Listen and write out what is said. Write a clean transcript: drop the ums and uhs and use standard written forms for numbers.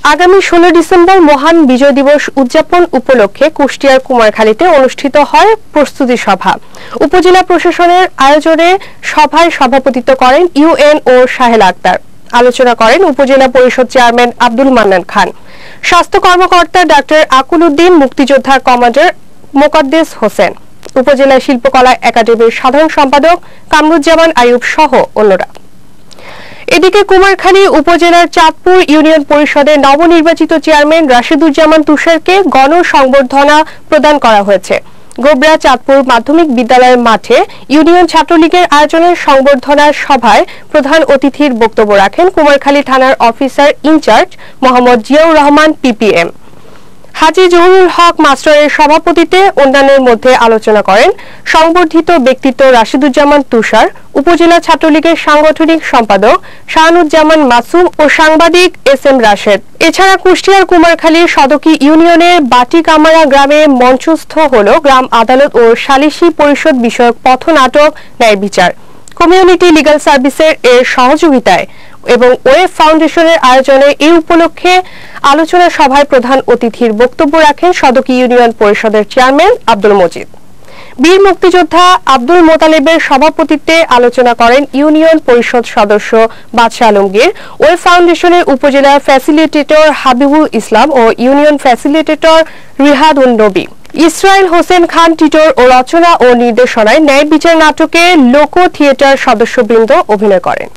আগামী 16 ডিসেম্বর মহান বিজয় দিবস উদযাপন উপলক্ষে কুষ্টিয়ার কুমারখালীতে অনুষ্ঠিত হয় প্রস্তুতি সভা। উপজেলা প্রশাসনের আয়োজনে সভায় সভাপতিত্ব করেন ইউএনও সাহেল আক্তার। আলোচনা করেন উপজেলা পরিষদ চেয়ারম্যান আব্দুল মান্নান খান, স্বাস্থ্য কর্মকর্তা ডাক্তার আকুল উদ্দিন, মুক্তিযোদ্ধা কমান্ডার মোকাদ্দেস হোসেন, উপজেলা শিল্পকলা একাডেমির সাধারণ সম্পাদক কামরুজ্জামান আইয়ুব সহ অন্যরা। এদিকে কুমারখালী উপজেলার চাঁদপুর ইউনিয়ন পরিষদের নবনির্বাচিত চেয়ারম্যান রাশিদুজ্জামান তুষারকে গণসংবর্ধনা প্রদান করা হয়েছে। গোবরা চাঁদপুর মাধ্যমিক বিদ্যালয়ের মাঠে ইউনিয়ন ছাত্রলীগের আয়োজনে সংবর্ধনা সভায় প্রধান অতিথির বক্তব্য রাখেন কুমারখালী থানার officer in charge Mohammad Ziaur Rahman PPM. Haji Zahurul Haque মাস্টারের সভাপতিত্বে অন্যান্যের মধ্যে আলোচনা করেন সংবর্ধিত ব্যক্তিত্ব রাশিদুজ্জামান তুষার, উপজেলা ছাত্রলীগের সাংগঠনিক সম্পাদক শাহানুজ্জামান মাসুম ও সাংবাদিক এস.এম. রাশেদ। এছাড়া কুষ্টিয়ার কুমারখালীর সদকি ইউনিয়নের বাটিকামারা গ্রামে মঞ্চস্থ হল গ্রাম আদালত ও সালিসি পরিষদ বিষয়ক পথনাটক ন্যায় বিচার। কমিউনিটি লিগ্যাল সার্ভিসের এর সহযোগিতায় এবং ওয়েব ফাউন্ডেশনের আয়োজনে এই উপলক্ষে আলোচনা সভায় প্রধান অতিথির বক্তব্য রাখেন সদকি ইউনিয়ন পরিষদের চেয়ারম্যান আব্দুল মজিদ। বীর মুক্তিযোদ্ধা আব্দুল মোতালেবের সভাপতিত্বে আলোচনা করেন ইউনিয়ন পরিষদ সদস্য বাদশা আলমগীর, ওয়েব ফাউন্ডেশনের উপজেলা ফ্যাসিলিটেটর হাবিবুল ইসলাম ও ইউনিয়ন ফ্যাসিলিটেটর রিহাদুন নবী। ইসরায়েল হোসেন খান টিটোর ও রচনা ও নির্দেশনায় ন্যায় বিচার নাটকে লোক থিয়েটার সদস্যবৃন্দ অভিনয় করেন।